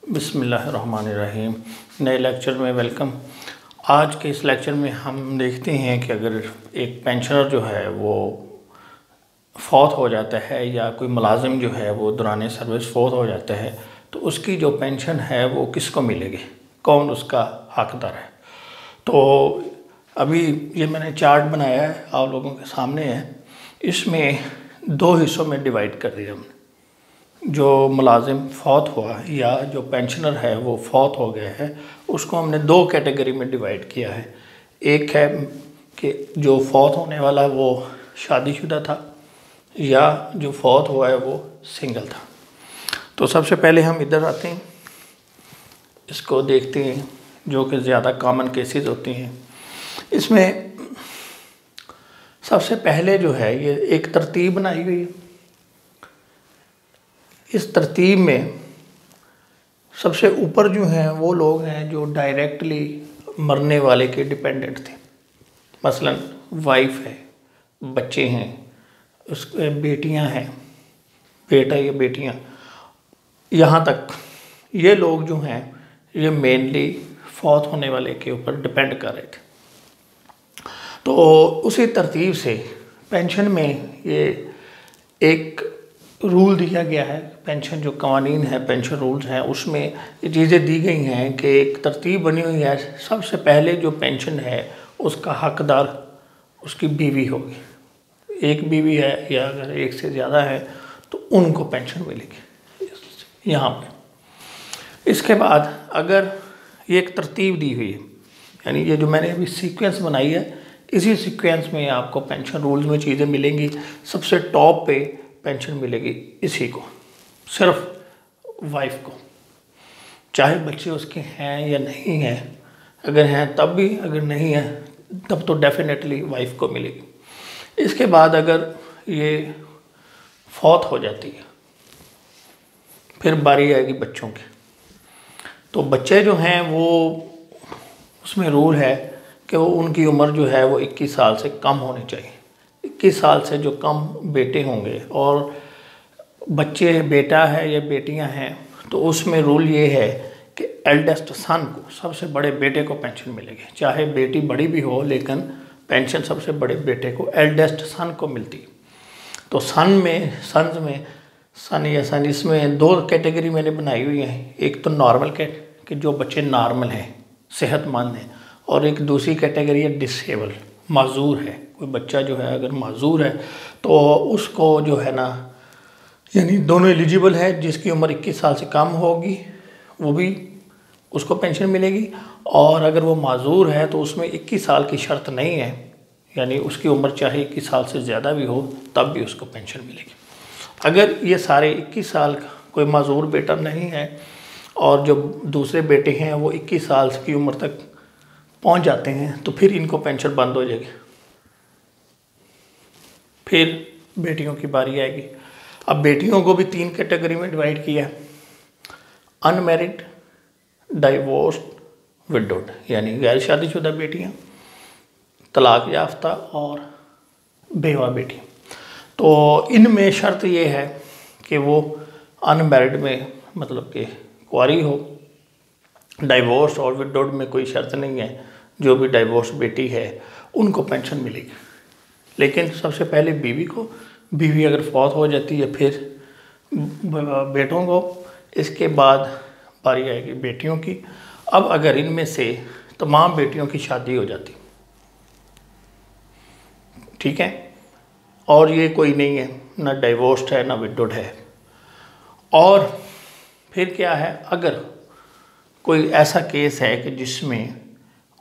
बिस्मिल्लाहिर्रहमानिर्रहीम। नए लेक्चर में वेलकम। आज के इस लेक्चर में हम देखते हैं कि अगर एक पेंशनर जो है वो फौत हो जाता है या कोई मुलाजिम जो है वो दौरान सर्विस फौत हो जाता है तो उसकी जो पेंशन है वो किसको मिलेगी, कौन उसका हकदार है। तो अभी ये मैंने चार्ट बनाया है, आप लोगों के सामने है। इसमें दो हिस्सों में डिवाइड कर दिया हमने। जो मुलाजिम फौत हुआ या जो पेंशनर है वो फौत हो गया है, उसको हमने दो कैटेगरी में डिवाइड किया है। एक है कि जो फौत होने वाला वो शादीशुदा था या जो फौत हुआ है वो सिंगल था। तो सबसे पहले हम इधर आते हैं, इसको देखते हैं जो कि ज़्यादा कॉमन केसेस होते हैं। इसमें सबसे पहले जो है ये एक तरतीब बनाई हुई है। इस तरतीब में सबसे ऊपर जो हैं वो लोग हैं जो डायरेक्टली मरने वाले के डिपेंडेंट थे। मसलन वाइफ है, बच्चे हैं, उसके बेटियां हैं, बेटा या बेटियां, यहाँ तक ये लोग जो हैं ये मेनली फौत होने वाले के ऊपर डिपेंड कर रहे थे। तो उसी तरतीब से पेंशन में ये एक रूल दिया गया है। पेंशन जो कवानीन है, पेंशन रूल्स हैं, उसमें ये चीज़ें दी गई हैं कि एक तरतीब बनी हुई है। सबसे पहले जो पेंशन है उसका हकदार उसकी बीवी होगी। एक बीवी है या अगर एक से ज़्यादा है तो उनको पेंशन मिलेगी यहाँ पे। इसके बाद अगर ये एक तरतीब दी हुई है, यानी ये जो मैंने अभी सीक्वेंस बनाई है, इसी सीक्वेंस में आपको पेंशन रूल्स में चीज़ें मिलेंगी। सबसे टॉप पे पेंशन मिलेगी इसी को, सिर्फ वाइफ को, चाहे बच्चे उसके हैं या नहीं हैं। अगर हैं तब भी, अगर नहीं है तब तो डेफिनेटली वाइफ को मिलेगी। इसके बाद अगर ये फौत हो जाती है फिर बारी आएगी बच्चों की। तो बच्चे जो हैं वो, उसमें रूल है कि वो उनकी उम्र जो है वो 21 साल से कम होनी चाहिए। 21 साल से जो कम बेटे होंगे, और बच्चे बेटा है या बेटियां हैं तो उसमें रूल ये है कि एल्डेस्ट सन को, सबसे बड़े बेटे को पेंशन मिलेगी। चाहे बेटी बड़ी भी हो लेकिन पेंशन सबसे बड़े बेटे को, एल्डेस्ट सन को मिलती। तो सन्स में सन या सन, इसमें दो कैटेगरी मैंने बनाई हुई है। एक तो नॉर्मल कि जो बच्चे नॉर्मल हैं, सेहतमंद हैं, और एक दूसरी कैटेगरी है डिसेबल, माजूर है। कोई बच्चा जो है अगर माजूर है तो उसको जो है ना, यानी दोनों एलिजिबल है। जिसकी उम्र 21 साल से कम होगी वो भी उसको पेंशन मिलेगी, और अगर वो माजूर है तो उसमें 21 साल की शर्त नहीं है, यानी उसकी उम्र चाहे 21 साल से ज़्यादा भी हो तब भी उसको पेंशन मिलेगी। अगर ये सारे 21 साल का कोई माजूर बेटा नहीं है और जो दूसरे बेटे हैं वो 21 साल की उम्र तक पहुंच जाते हैं तो फिर इनको पेंशन बंद हो जाएगी। फिर बेटियों की बारी आएगी। अब बेटियों को भी 3 कैटेगरी में डिवाइड किया है, अनमैरिड, डाइवोर्स्ड, विडोड, यानी गैर शादीशुदा बेटियां, तलाक याफ्ता और बेवा बेटियां। तो इनमें शर्त ये है कि वो अनमैरिड में मतलब कि कुंवारी हो, डाइवोर्स और विडोड में कोई शर्त नहीं है। जो भी डाइवोर्स बेटी है उनको पेंशन मिलेगी। लेकिन सबसे पहले बीवी को, बीवी अगर फौत हो जाती है फिर बेटों को, इसके बाद बारी आएगी बेटियों की। अब अगर इनमें से तमाम बेटियों की शादी हो जाती, ठीक है, और ये कोई नहीं है, ना डाइवोर्स्ड है ना विडोड है, और फिर क्या है, अगर कोई ऐसा केस है कि जिसमें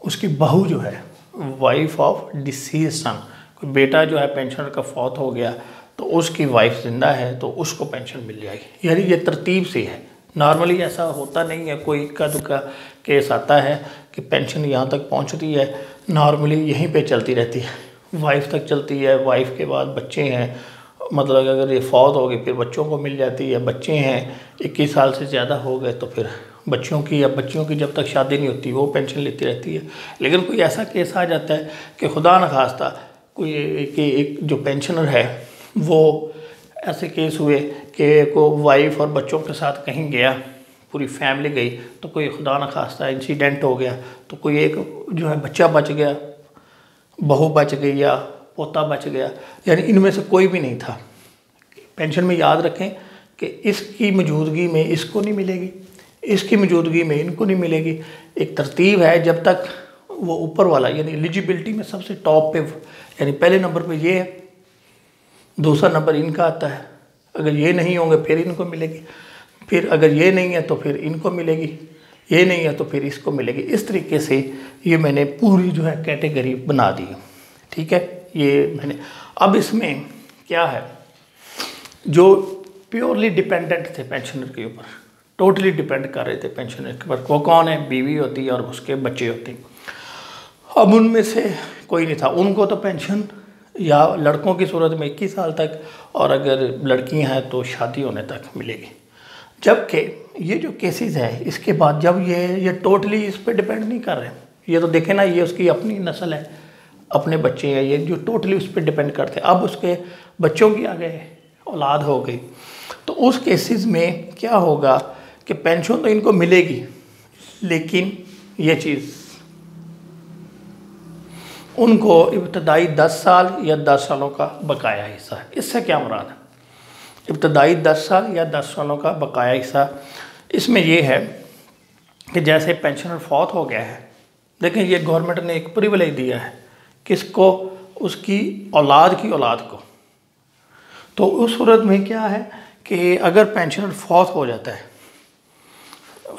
उसकी बहू जो है, वाइफ ऑफ डिसीज सन, कोई बेटा जो है पेंशनर का फौत हो गया तो उसकी वाइफ जिंदा है तो उसको पेंशन मिल जाएगी। यानी ये तरतीब से है। नॉर्मली ऐसा होता नहीं है, कोई इक्का दुक्का केस आता है कि पेंशन यहाँ तक पहुँचती है, नॉर्मली यहीं पे चलती रहती है, वाइफ तक चलती है। वाइफ के बाद बच्चे हैं, मतलब अगर ये फौत हो गई फिर बच्चों को मिल जाती है। बच्चे हैं 21 साल से ज़्यादा हो गए तो फिर बच्चों की, या बच्चियों की जब तक शादी नहीं होती वो पेंशन लेती रहती है। लेकिन कोई ऐसा केस आ जाता है कि खुदा न खास्ता कोई एक जो पेंशनर है वो ऐसे केस हुए कि को वाइफ और बच्चों के साथ कहीं गया, पूरी फैमिली गई, तो कोई खुदा न खास्ता इंसिडेंट हो गया तो कोई एक जो है बच्चा बच गया, बहू बच गई या पोता बच गया, यानी इनमें से कोई भी नहीं था, पेंशन में याद रखें कि इसकी मौजूदगी में इसको नहीं मिलेगी, इसकी मौजूदगी में इनको नहीं मिलेगी। एक तरतीब है, जब तक वो ऊपर वाला यानी एलिजिबिलिटी में सबसे टॉप पे यानी पहले नंबर पे ये है, दूसरा नंबर इनका आता है, अगर ये नहीं होंगे फिर इनको मिलेगी, फिर अगर ये नहीं है तो फिर इनको मिलेगी, ये नहीं है तो फिर इसको मिलेगी। इस तरीके से ये मैंने पूरी जो है कैटेगरी बना दी, ठीक है। ये मैंने अब इसमें क्या है, जो प्योरली डिपेंडेंट थे पेंशनर के ऊपर, टोटली डिपेंड कर रहे थे पेंशनर के ऊपर, वो कौन है, बीवी होती है और उसके बच्चे होते हैं। अब उनमें से कोई नहीं था, उनको तो पेंशन या लड़कों की सूरत में 21 साल तक और अगर लड़कियां हैं तो शादी होने तक मिलेगी। जबकि ये जो केसेस है इसके बाद जब ये टोटली इस पर डिपेंड नहीं कर रहे, ये तो देखें ना, ये उसकी अपनी नस्ल है, अपने बच्चे हैं, ये जो टोटली उस पर डिपेंड करते हैं। अब उसके बच्चों की आगे औलाद हो गई, तो उस केसेस में क्या होगा कि पेंशन तो इनको मिलेगी, लेकिन ये चीज़ उनको इब्तदाई 10 साल या 10 सालों का बकाया हिस्सा है। इससे क्या मुराद है, इब्तदाई 10 साल या 10 सालों का बकाया हिस्सा, इसमें यह है कि जैसे पेंशनर फौत हो गया है, देखें ये गवर्नमेंट ने एक प्रिविलेज दिया है किसको, उसकी औलाद की औलाद को। तो उस सूरत में क्या है कि अगर पेंशनर फौत हो जाता है,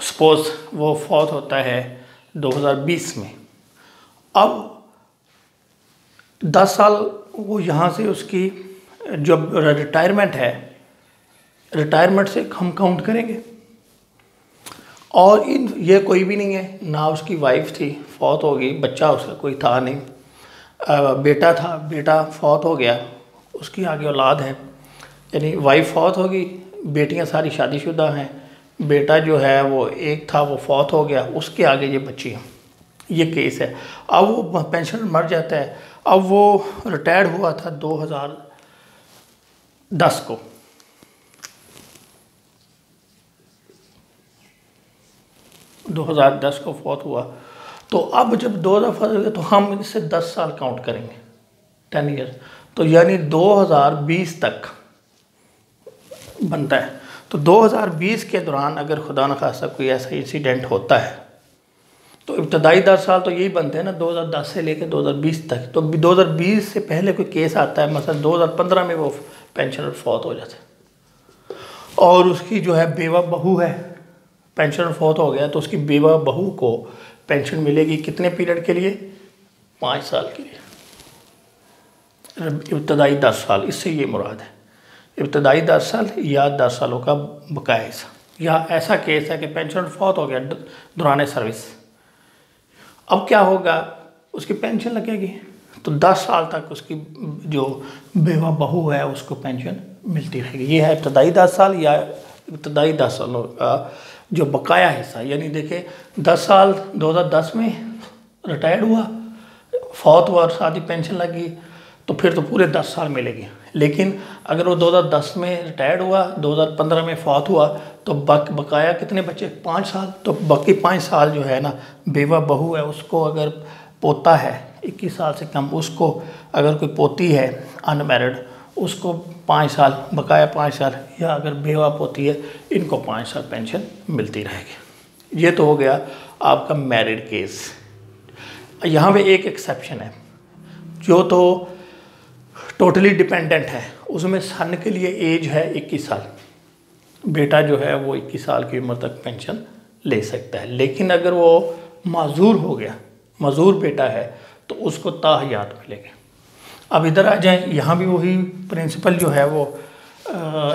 सपोज वो फौत होता है 2020 में, अब 10 साल वो यहाँ से उसकी जो रिटायरमेंट है, रिटायरमेंट से हम काउंट करेंगे। और ये कोई भी नहीं है, ना उसकी वाइफ थी, फौत हो गई, बच्चा उसका कोई था नहीं, बेटा था, बेटा फौत हो गया, उसकी आगे औलाद है, यानी वाइफ फौत होगी, बेटियां सारी शादीशुदा हैं, बेटा जो है वो एक था वो फौत हो गया, उसके आगे ये बच्ची हैं, ये केस है। अब वो पेंशन मर जाता है, अब वो रिटायर्ड हुआ था 2010 को, फौत हुआ, तो अब जब 2000 तो हम इससे 10 साल काउंट करेंगे, 10 ईयर्स, तो यानी 2020 तक बनता है। तो 2020 के दौरान अगर खुदा न खास्ता कोई ऐसा इंसिडेंट होता है तो इब्तदाई 10 साल तो यही बनते हैं ना, 2010 से लेकर 2020 तक। तो 2020 से पहले कोई केस आता है, मसलन 2015 में वो पेंशनर फौत हो जाता है और उसकी जो है बेवा बहू है, पेंशनर फौत हो गया तो उसकी बेवा बहू को पेंशन मिलेगी कितने पीरियड के लिए, 5 साल के लिए, इब्तदाई 10 साल, इससे ये मुराद है, इब्तदाई 10 साल या 10 सालों का बकाया हिस्सा। या ऐसा केस है कि पेंशनर फौत हो गया दौरान सर्विस, अब क्या होगा, उसकी पेंशन लगेगी, तो 10 साल तक उसकी जो बेवा बहू है उसको पेंशन मिलती रहेगी। ये है इब्तदाई 10 साल या इब्तदाई 10 सालों का जो बकाया हिस्सा। यानी देखिए 10 साल 2010 में रिटायर्ड हुआ, फौत हुआ और शादी पेंशन लगी, तो फिर तो पूरे 10 साल मिलेगी। लेकिन अगर वो 2010 में रिटायर्ड हुआ, 2015 में फौत हुआ, तो बकाया कितने बचे, 5 साल। तो बाकी 5 साल जो है ना, बेवा बहू है उसको, अगर पोता है 21 साल से कम, उसको अगर कोई पोती है अनमैरिड, उसको 5 साल बकाया 5 साल, या अगर बेवा पोती है इनको 5 साल पेंशन मिलती रहेगी। ये तो हो गया आपका मैरिड केस। यहाँ पे एक एक्सेप्शन है, जो तो टोटली डिपेंडेंट है, उसमें सन के लिए एज है 21 साल, बेटा जो है वो 21 साल की उम्र तक पेंशन ले सकता है। लेकिन अगर वो माजूर हो गया, माजूर बेटा है, तो उसको ताहयात मिलेगा। अब इधर आ जाएं, यहाँ भी वही प्रिंसिपल जो है वो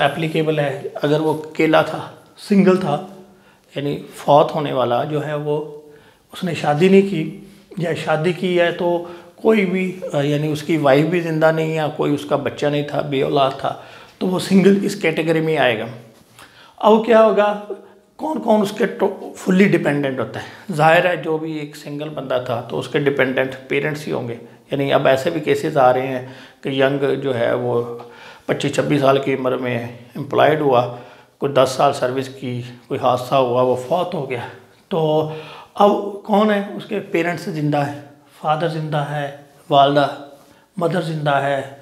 एप्लीकेबल है। अगर वो अकेला था, सिंगल था, यानी फौत होने वाला जो है वो उसने शादी नहीं की, या शादी की है तो कोई भी यानी उसकी वाइफ भी ज़िंदा नहीं है, कोई उसका बच्चा नहीं था, बे औलाद था, तो वो सिंगल इस कैटेगरी में आएगा। अब क्या होगा, कौन कौन उसके फुल्ली डिपेंडेंट होता है। ज़ाहिर है जो भी एक सिंगल बंदा था तो उसके डिपेंडेंट पेरेंट्स ही होंगे। यानी अब ऐसे भी केसेस आ रहे हैं कि यंग जो है वो 25-26 साल की उम्र में एम्प्लॉयड हुआ, कोई 10 साल सर्विस की, कोई हादसा हुआ, वो फौत हो गया, तो अब कौन है उसके पेरेंट्स ज़िंदा है, फादर ज़िंदा है, वालदा मदर ज़िंदा है,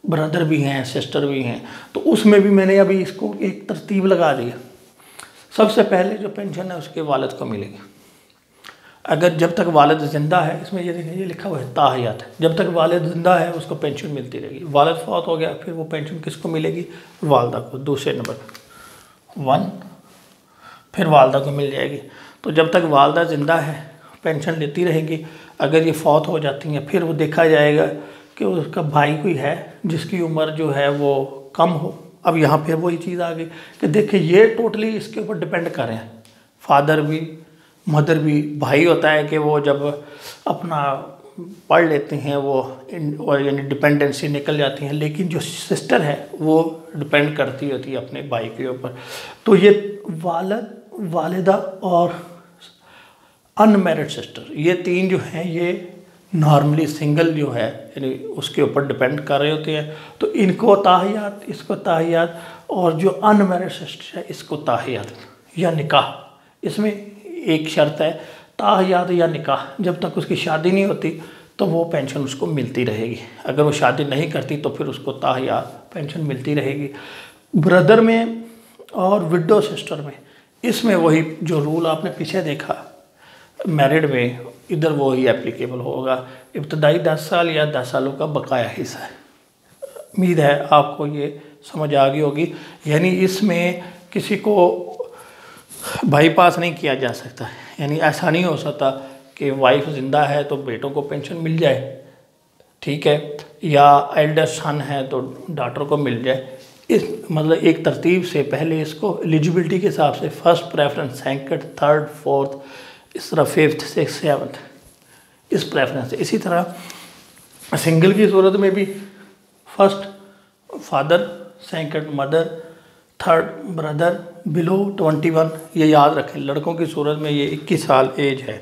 ब्रदर भी हैं, सिस्टर भी हैं। तो उसमें भी मैंने अभी इसको एक तरतीब लगा दी है। सबसे पहले जो पेंशन है उसके वालिद को मिलेगी। अगर जब तक वालिद ज़िंदा है, इसमें ये देखिए ये लिखा हुआ है ताहयात है, जब तक वालिद ज़िंदा है उसको पेंशन मिलती रहेगी। वालिद फौत हो गया फिर वो पेंशन किसको मिलेगी? वालदा को, दूसरे नंबर 1, फिर वालदा को मिल जाएगी। तो जब तक वालदा ज़िंदा है पेंशन लेती रहेंगी। अगर ये फौत हो जाती हैं फिर वो देखा जाएगा कि उसका भाई कोई है जिसकी उम्र जो है वो कम हो। अब यहाँ फिर वही चीज़ आ गई कि देखिए ये टोटली इसके ऊपर डिपेंड कर रहे हैं, फादर भी मदर भी। भाई होता है कि वो जब अपना पढ़ लेते हैं वो यानी डिपेंडेंसी निकल जाती है, लेकिन जो सिस्टर है वो डिपेंड करती होती है अपने भाई के ऊपर। तो ये वालिद, वालिदा और अनमैरिड सिस्टर, ये 3 जो हैं ये नॉर्मली सिंगल जो है यानी उसके ऊपर डिपेंड कर रहे होते हैं। तो इनको ताहियात, इसको ताहियात, और जो अनमैरिड सिस्टर है इसको ताहियात या निकाह। इसमें एक शर्त है, ताहियात या निकाह, जब तक उसकी शादी नहीं होती तो वो पेंशन उसको मिलती रहेगी। अगर वो शादी नहीं करती तो फिर उसको ताहियात पेंशन मिलती रहेगी। ब्रदर में और विडो सिस्टर में, इसमें वही जो रूल आपने पीछे देखा मैरिड में, इधर वो ही एप्लीकेबल होगा। इब्तदाई 10 साल या 10 सालों का बकाया हिस्सा है। उम्मीद है आपको ये समझ आ गई होगी। यानी इसमें किसी को बाईपास नहीं किया जा सकता, यानी ऐसा नहीं हो सकता कि वाइफ ज़िंदा है तो बेटों को पेंशन मिल जाए, ठीक है, या एल्डर सन है तो डॉटर को मिल जाए। इस मतलब एक तरतीब से पहले इसको एलिजिबिलिटी के हिसाब से first preference, second, third, fourth, इस तरह 5th, 6th, 7th इस प्रेफरेंस से। इसी तरह सिंगल की सूरत में भी first father, second mother, third brother, below 21, ये याद रखें। लड़कों की सूरत में ये 21 साल एज है,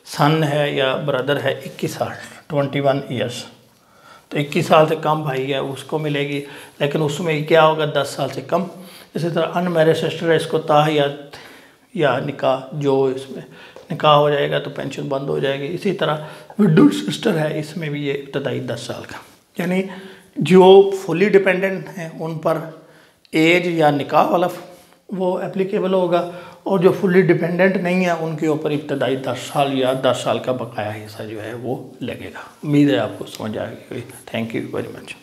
सन है या ब्रदर है 21 साल 21 ईयर्स। तो 21 साल से कम भाई है उसको मिलेगी, लेकिन उसमें क्या होगा 10 साल से कम। इसी तरह अनमैरिड सिस्टर है, इसको ताहियात या निकाह, जो इसमें निकाह हो जाएगा तो पेंशन बंद हो जाएगी। इसी तरह विडो सिस्टर है, इसमें भी ये इब्तदाई 10 साल का, यानी जो फुली डिपेंडेंट हैं उन पर एज या निकाह वाला वो एप्लीकेबल होगा, और जो फुली डिपेंडेंट नहीं है उनके ऊपर इब्तदाई 10 साल या 10 साल का बकाया हिस्सा जो है वो लगेगा। उम्मीद है आपको समझ आ गई। Thank you very much.